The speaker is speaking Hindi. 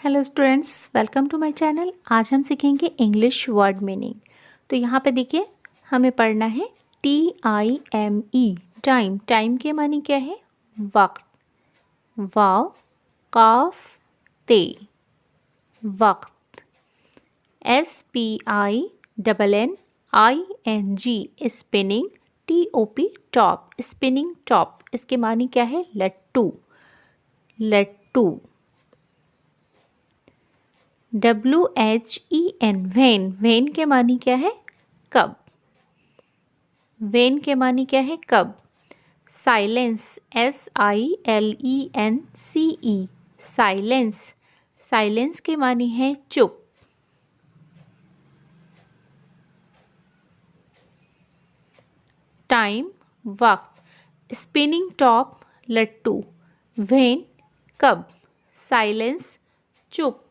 Hello students, welcome to my channel. आज हम सीखेंगे इंग्लिश वर्ड मीनिंग। तो यहाँ पे देखिए, हमें पढ़ना है TIME, टाइम। टाइम के मानी क्या है? वक्त। वाव काफ ते, वक्त। SPINNING, spinning. TOP, top. Spinning top, इसके मानी क्या है? लट्टू। लट्टू। WHEN, when. वेन के मानी क्या है? कब। वेन के मानी क्या है? कब। Silence, SILENCE, silence. साइलेंस के मानी है चुप। टाइम, वक्त। स्पिनिंग टॉप, लट्टू। वेन, कब। साइलेंस, चुप।